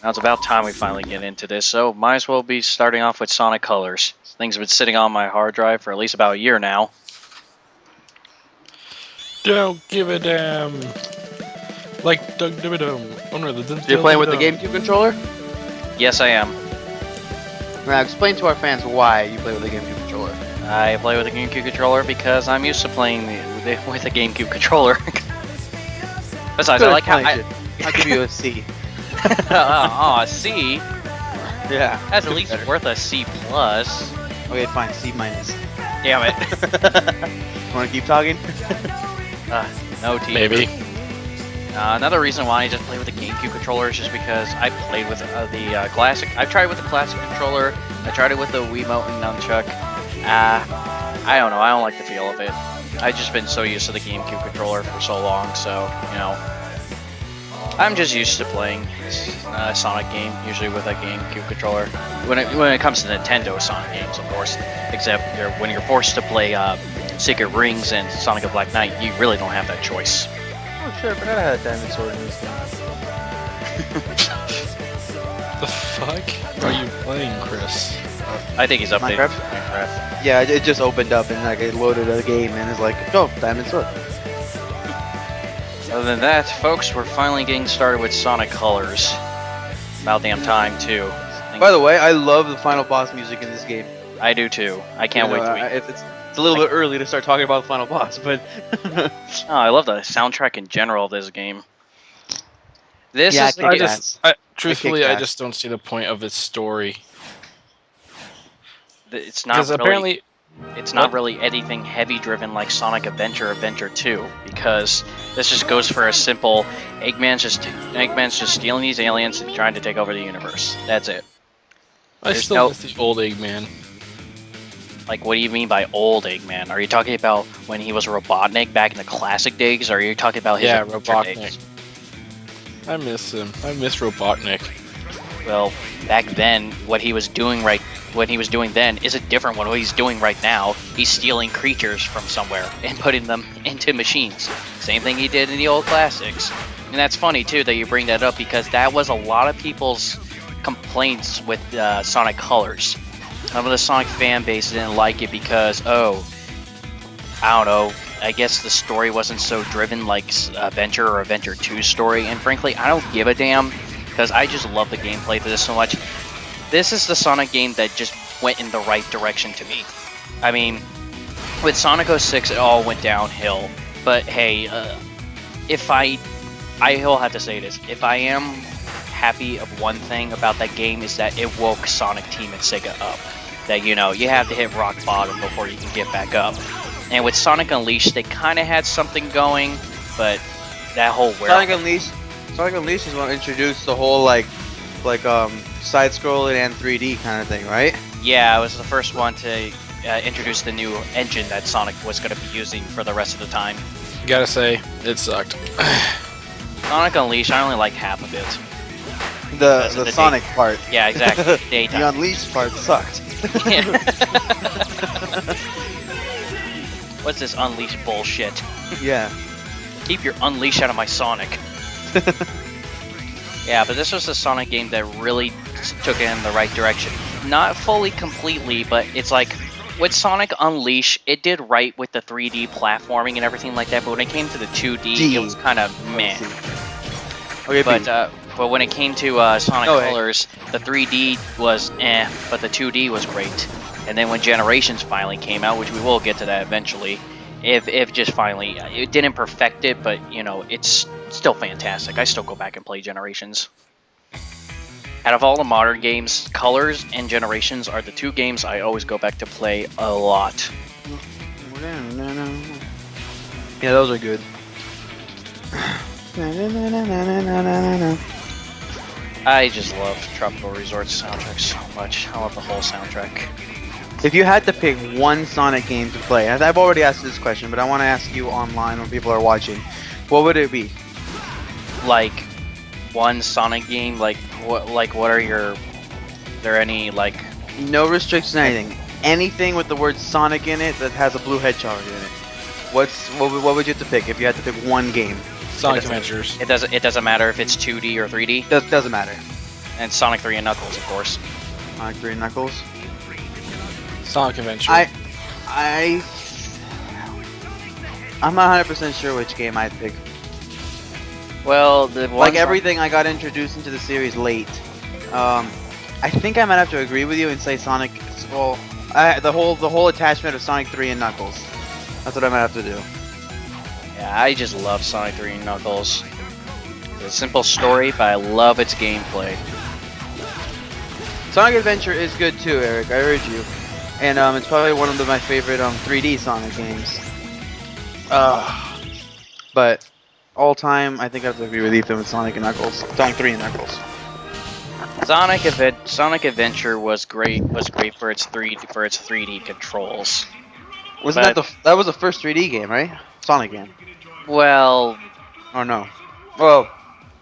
Now it's about time we finally get into this, so might as well be starting off with Sonic Colors. Things have been sitting on my hard drive for at least about a year now. Don't give a damn. Like Doug Dimmadome. Oh no, You're playing with the GameCube controller? Yes, I am. Now explain to our fans why you play with the GameCube controller. I play with a GameCube controller because I'm used to playing with a GameCube controller. Besides, I like how I'll give you a C. Aw, C? Yeah. That's at least worth a C+. Okay, fine, C minus. Damn it. Want to keep talking? No T. Maybe. Another reason why I just play with the GameCube controller is just because I played with the classic. I've tried with the classic controller. I tried it with the Wiimote and Nunchuck. I don't know. I don't like the feel of it. I've just been so used to the GameCube controller for so long, so, you know. I'm just used to playing a Sonic game, usually with a GameCube controller. When it comes to Nintendo Sonic games, of course. Except when you're forced to play Secret Rings and Sonic of Black Knight, you really don't have that choice. Oh shit, I forgot I had a diamond sword in this game. The fuck are you playing, Chris? I think he's updated Minecraft? Yeah, it just opened up and like it loaded a game and it's like, oh, diamond sword. Other than that, folks, we're finally getting started with Sonic Colors. About damn time, too. By the way, I love the final boss music in this game. I do too. I can't wait to It's a little bit early to start talking about the final boss, but I love the soundtrack in general of this game. This is the game. Truthfully, I just don't see the point of its story. It's not really, apparently, it's not really anything heavy driven like Sonic Adventure 2, because this just goes for a simple Eggman's just stealing these aliens and trying to take over the universe. That's it. I still miss the old Eggman. Like, what do you mean by old Eggman? Are you talking about when he was Robotnik back in the classic days, or are you talking about his Robotnik? days? I miss him. I miss Robotnik. Well, back then, what he was doing then isn't different from what he's doing right now. He's stealing creatures from somewhere and putting them into machines. Same thing he did in the old classics. And that's funny too that you bring that up, because that was a lot of people's complaints with Sonic Colors. Some of the Sonic fan base didn't like it because, I don't know, I guess the story wasn't so driven like Adventure or Adventure 2's story, and frankly, I don't give a damn, because I just love the gameplay for this so much. This is the Sonic game that just went in the right direction to me. I mean, with Sonic 06, it all went downhill, but hey, if I will have to say this, if I am happy of one thing about that game is that it woke Sonic Team and Sega up. That, you know, you have to hit rock bottom before you can get back up. And with Sonic Unleashed, they kind of had something going, but that whole Sonic Unleashed is what introduced the whole side-scrolling and 3D kind of thing, right? Yeah, it was the first one to introduce the new engine that Sonic was going to be using for the rest of the time. Gotta say, it sucked. Sonic Unleashed, I only liked half of it. The Sonic part. Yeah, exactly. The Unleashed part sucked. What's this Unleashed bullshit? Yeah. Keep your Unleash out of my Sonic. Yeah, but this was a Sonic game that really took it in the right direction. Not fully completely, but it's like, with Sonic Unleashed, it did right with the 3D platforming and everything like that, but when it came to the 2D, it was kind of meh. Okay, but when it came to Sonic Colors, the 3D was but the 2D was great. And then when Generations finally came out, which we will get to that eventually, if just finally, it didn't perfect it, but, you know, it's still fantastic. I still go back and play Generations. Out of all the modern games, Colors and Generations are the two games I always go back to play a lot. Yeah, those are good. I just love Tropical Resort's soundtrack so much. I love the whole soundtrack. If you had to pick one Sonic game to play, I've already asked this question, but I want to ask you online when people are watching, what would it be? Like, one Sonic game? Like what are your... there any, like... No restrictions, anything. Anything with the word Sonic in it that has a blue hedgehog in it. What would you have to pick if you had to pick one game? Sonic Adventures. It doesn't matter if it's 2D or 3D? Doesn't matter. And Sonic 3 and Knuckles, of course. Sonic 3 and Knuckles. Sonic Adventure. I'm not 100% sure which game I'd pick. Well, the one Like everything, I got introduced into the series late. I think I might have to agree with you and say Sonic. Well, the whole attachment of Sonic 3 and Knuckles. That's what I might have to do. Yeah, I just love Sonic 3 and Knuckles. It's a simple story, but I love its gameplay. Sonic Adventure is good too, Eric. I heard you. And it's probably one of my favorite 3D Sonic games. But all time, I think I have to agree with Ethan with Sonic and Knuckles. Sonic 3 and Knuckles. Sonic Adventure was great for its 3D controls. Wasn't that was the first 3D game, right? Sonic game. Well, Or no? Well,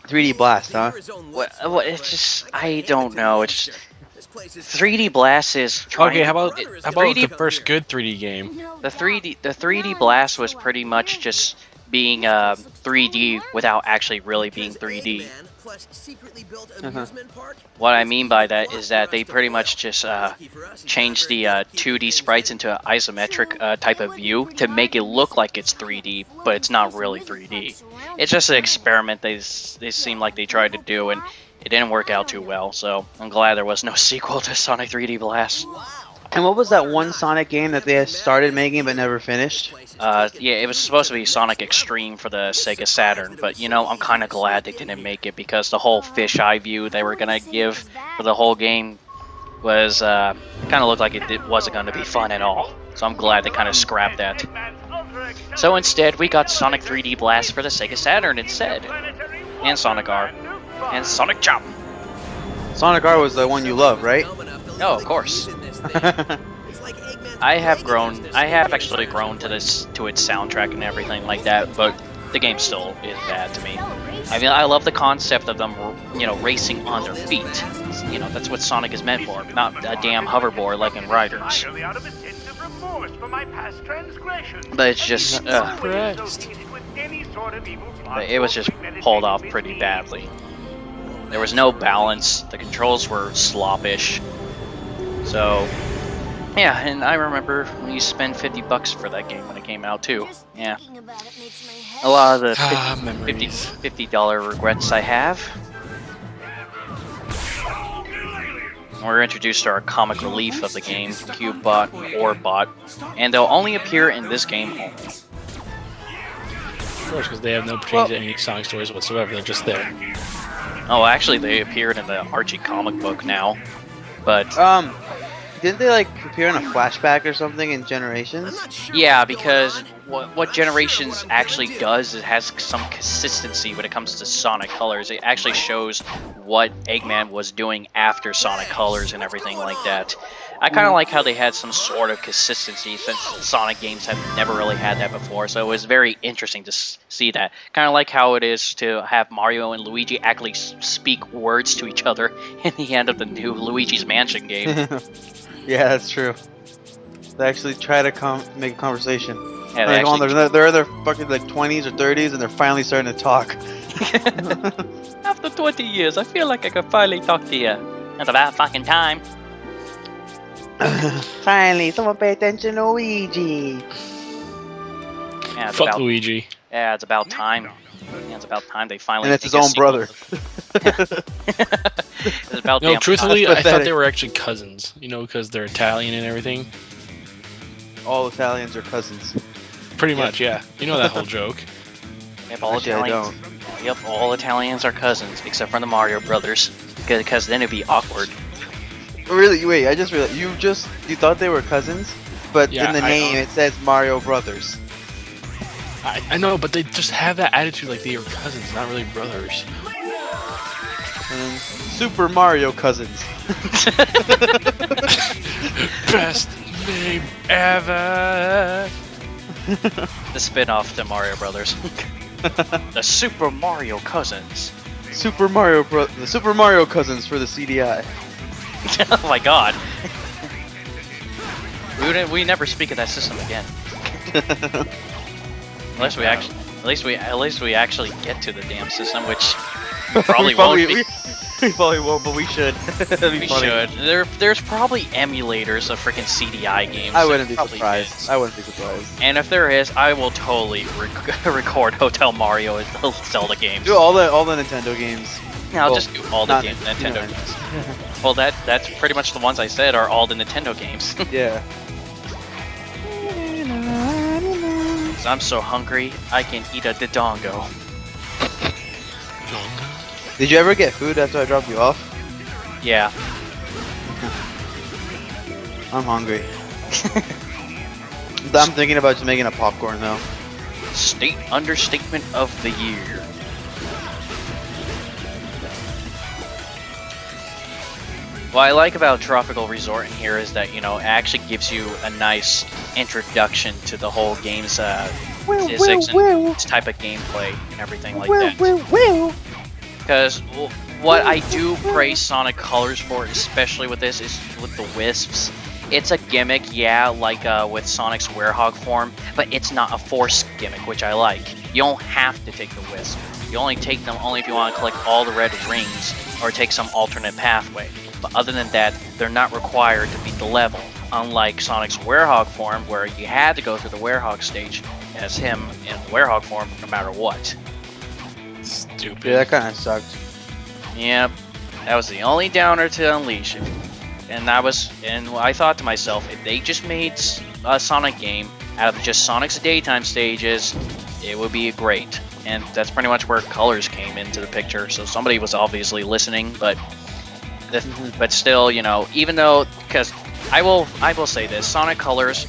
3D Blast, huh? it's just I don't know. It's 3D Blast is trying. Okay, how about 3D the first good 3D game? The 3D Blast was pretty much just being 3D without actually really being 3D. What I mean by that is that they pretty much just changed the 2D sprites into an isometric type of view to make it look like it's 3D, but it's not really 3D. It's just an experiment they seem like they tried to do, and it didn't work out too well, so I'm glad there was no sequel to Sonic 3D Blast. And what was that one Sonic game that they had started making but never finished? Yeah, it was supposed to be Sonic Extreme for the Sega Saturn, but you know, I'm kind of glad they didn't make it because the whole fisheye view they were gonna give for the whole game was kind of looked like it wasn't gonna be fun at all. So I'm glad they kind of scrapped that. So instead, we got Sonic 3D Blast for the Sega Saturn instead, and Sonic R, and Sonic Chop. Sonic R was the one you love, right? Oh, of course. I have actually grown to its soundtrack and everything like that, but the game still is bad to me. I mean, I love the concept of them, you know, racing on their feet. You know, that's what Sonic is meant for, not a damn hoverboard like in Riders. But it's just, it was just pulled off pretty badly. There was no balance, the controls were sloppish. So, yeah, and I remember when you spend $50 for that game when it came out too. Yeah. A lot of the $50 regrets I have. We're introduced to our comic relief of the game, Cubebot and Orbot, and they'll only appear in this game only. Of course, because they have no change to any Sonic stories whatsoever, they're just there. Oh, actually, they appeared in the Archie comic book now, but... Didn't they like appear in a flashback or something in Generations? Yeah, because what Generations actually does is it has some consistency when it comes to Sonic Colors. It actually shows what Eggman was doing after Sonic Colors and everything like that. I kind of like how they had some sort of consistency since Sonic games have never really had that before, so it was very interesting to see that. Kind of like how it is to have Mario and Luigi actually speak words to each other in the end of the new Luigi's Mansion game. Yeah, that's true. They actually try to make a conversation. Yeah, they're in their fucking like 20s or 30s, and they're finally starting to talk. After 20 years, I feel like I could finally talk to you. It's about fucking time. Finally, someone pay attention to Luigi. Yeah, Fuck Luigi. Yeah, it's about time. Yeah, it's about time they finally. And it's his own brother. It's about no, truthfully, I thought pathetic. they were actually cousins. You know, because they're Italian and everything. All Italians are cousins. Pretty much, yeah. You know that whole joke. Yep, all Actually, I Italians. Yep, all Italians are cousins except for the Mario brothers, because then it'd be awkward. Really? Wait, I just realized you thought they were cousins, but Yeah, in the name it says Mario Brothers. I know, but they just have that attitude like they are cousins, not really brothers. And Super Mario Cousins. Best name ever. The spin-off to Mario Brothers. The Super Mario Cousins. The Super Mario Cousins for the CDI. Oh my god. We never speak of that system again. Unless we actually, at least we actually get to the damn system, which probably won't be. We probably won't, but we should. That'd be We funny. should. There's probably emulators of freaking CDI games. I that wouldn't be probably surprised. is. I wouldn't be surprised. And if there is, I will totally record Hotel Mario as the Zelda games. Do all the Nintendo games. Yeah, I'll well, just do all the not Nintendo you know. games. Well, that's pretty much the ones I said are all the Nintendo games. Yeah. I'm so hungry, I can eat a dodongo. Did you ever get food after I dropped you off? Yeah. I'm hungry. I'm thinking about just making a popcorn though. State understatement of the year. What I like about Tropical Resort in here is that, you know, it actually gives you a nice introduction to the whole game's physics and its type of gameplay and everything like that. Because what I do praise Sonic Colors for, especially with this, is with the Wisps. It's a gimmick, yeah, like with Sonic's Werehog form, but it's not a forced gimmick, which I like. You don't have to take the Wisp. You only take them only if you want to collect all the red rings or take some alternate pathway. But other than that, they're not required to beat the level. Unlike Sonic's Werehog form, where you had to go through the Werehog stage as him in Werehog form no matter what. Stupid. Yeah, that kind of sucked. Yep, that was the only downer to Unleash. And I thought to myself, if they just made a Sonic game out of just Sonic's daytime stages, it would be great. And that's pretty much where Colors came into the picture. So somebody was obviously listening, but still, you know, even though, because I will say this, Sonic Colors,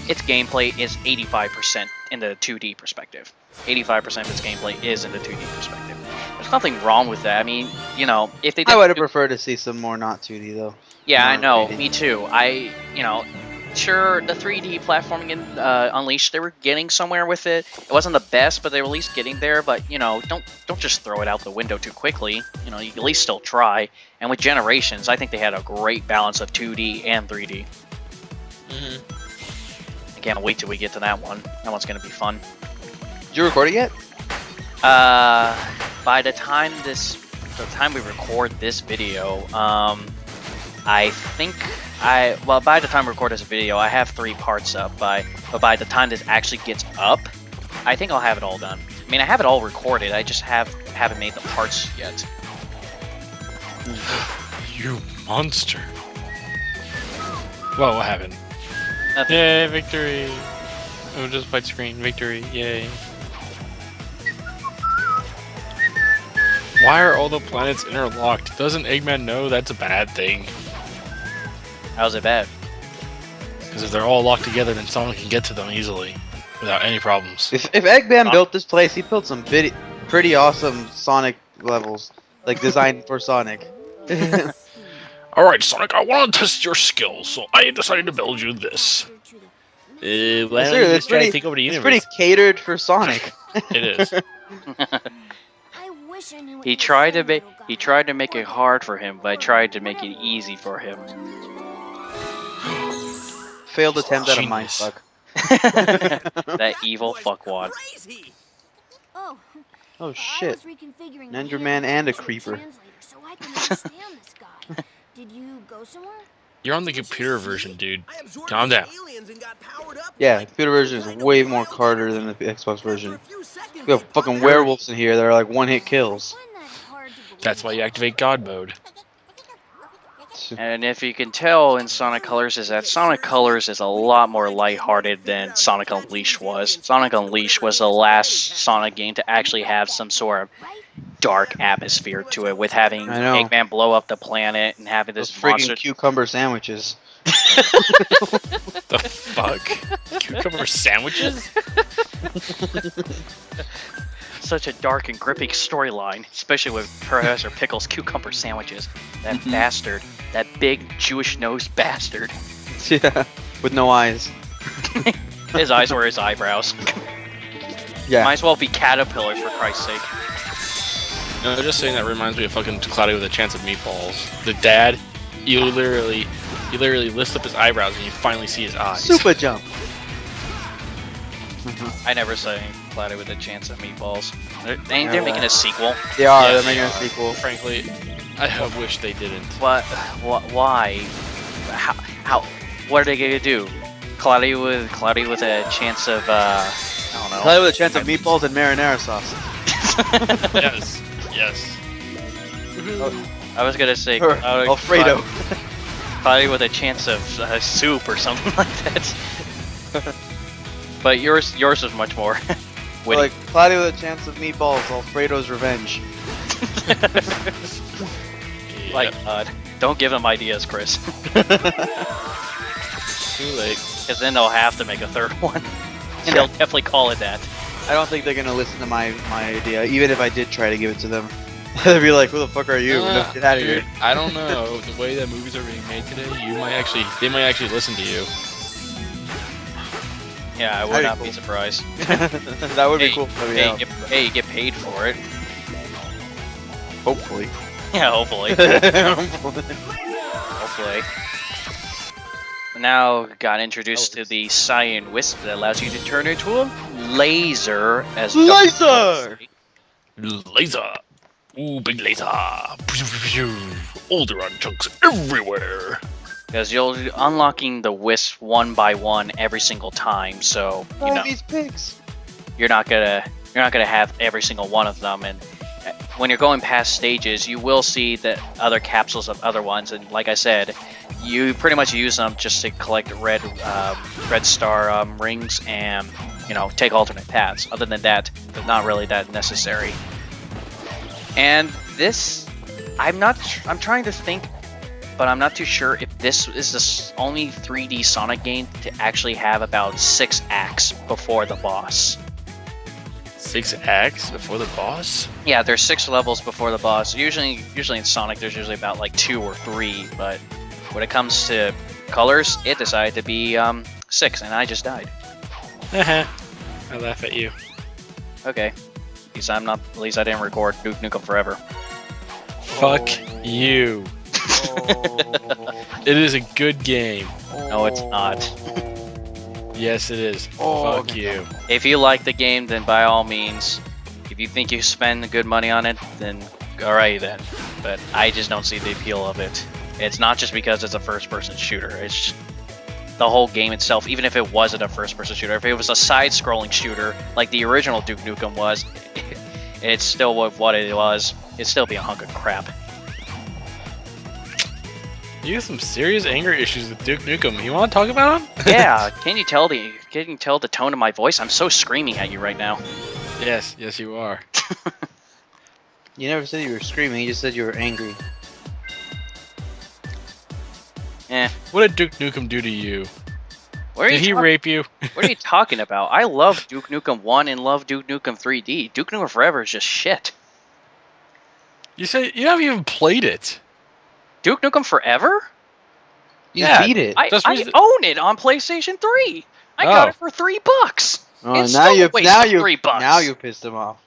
its gameplay is 85% in the 2D perspective. 85% of its gameplay is in the 2D perspective. There's nothing wrung with that. I mean, you know, if they did, I would have preferred to see some more not 2D though. yeah, I know, 3D. me too. You know, sure, the 3D platforming in Unleashed, they were getting somewhere with it. It wasn't the best, but they were at least getting there. But you know, don't just throw it out the window too quickly. You know, you can at least still try. And with Generations, I think they had a great balance of 2D and 3D. I can't wait till we get to that one. That one's gonna be fun. Did you record it yet? By the time we record this video, I think by the time we record this video, I have 3 parts up. But by the time this actually gets up, I think I'll have it all done. I mean, I have it all recorded. I just haven't made the parts yet. You monster. Whoa, what happened? Nothing. Yay, victory. Oh, just white screen. Victory. Yay. Why are all the planets interlocked? Doesn't Eggman know that's a bad thing? How's it bad? Because if they're all locked together, then someone can get to them easily without any problems. If Eggman built this place, he built some pretty awesome Sonic levels, like designed for Sonic. Alright, Sonic, I want to test your skills, so I decided to build you this. Why don't you It's just try to take over the it's universe? pretty catered for Sonic. It is. He tried to make it hard for him, but I tried to make it easy for him. Failed attempt at a Genius. mindfuck. That evil fuckwad. Oh shit. An Enderman and a creeper. Did you go somewhere? You're on the computer version, dude. Calm down. Yeah, the computer version is way more harder than the Xbox version. We have fucking werewolves in here that are like one-hit kills. That's why you activate God mode. And if you can tell in Sonic Colors is that Sonic Colors is a lot more lighthearted than Sonic Unleashed was. Sonic Unleashed was the last Sonic game to actually have some sort of dark atmosphere to it, with having I know. Eggman blow up the planet and having Those this freaking monster. cucumber sandwiches. The fuck? Cucumber sandwiches? Such a dark and gripping storyline, especially with Professor Pickle's cucumber sandwiches. That bastard. That big Jewish-nosed bastard. Yeah, with no eyes. His eyes were his eyebrows. Yeah. Might as well be caterpillars, for Christ's sake. No, just saying that reminds me of fucking Cloudy with a Chance of Meatballs. The dad, he literally lifts up his eyebrows and you finally see his eyes. Super jump. I never saw any Cloudy with a Chance of Meatballs. They're making a sequel. They are. Yeah, they're making a they are. sequel. Frankly, I wish they didn't. What? Why? How? What are they gonna do? Cloudy with a chance of I don't know. Play with a chance of meatballs and marinara sauce. Yes. Yes. I was gonna say Or Alfredo. Cloudy with a chance of soup or something like that. But yours is much more witty. Like Cloudy with a chance of meatballs, Alfredo's revenge. My God, don't give them ideas, Chris. Too late. Because then they'll have to make a third one, and they'll definitely call it that. I don't think they're gonna listen to my idea, even if I did try to give it to them. They'd be like, "Who the fuck are you? Get out of here!" I don't know. The way that movies are being made today, they might actually listen to you. Yeah, I would That'd not be be cool. surprised. That would be cool. You get paid for it. Hopefully. Yeah, hopefully. Hopefully. Now got introduced to the Cyan Wisp that allows you to turn into a laser as Laser! Laser! Ooh, big laser! Alderon chunks everywhere! Because you'll be unlocking the wisp one by one every single time, so you know these pigs. you're not gonna have every single one of them. And when you're going past stages, you will see the other capsules of other ones. And like I said, you pretty much use them just to collect red star rings and take alternate paths. Other than that, they're not really that necessary. And this, I'm trying to think. But I'm not too sure if this is the only 3D Sonic game to actually have about 6 acts before the boss. 6 acts before the boss? Yeah, there's 6 levels before the boss. Usually in Sonic, there's usually about like 2 or 3. But when it comes to colors, it decided to be 6, and I just died. I laugh at you. Okay, at least I didn't record Duke Nukem Forever. Fuck you. It is a good game. No, it's not. Yes, it is. Fuck you. If you like the game, then by all means. If you think you spend good money on it, then alright then. But I just don't see the appeal of it. It's not just because it's a first-person shooter. It's just the whole game itself. Even if it wasn't a first-person shooter, if it was a side-scrolling shooter like the original Duke Nukem was, it's still what it was. It'd still be a hunk of crap. You have some serious anger issues with Duke Nukem. You want to talk about him? Yeah, can you tell the tone of my voice? I'm so screaming at you right now. Yes, you are. You never said you were screaming. You just said you were angry. What did Duke Nukem do to you? Did he rape you? What are you talking about? I love Duke Nukem 1 and love Duke Nukem 3D. Duke Nukem Forever is just shit. You say you haven't even played it. Duke Nukem Forever? You beat it. I own it on PlayStation 3. I got it for $3. Oh, It's now still a waste of $3. Now you pissed him off.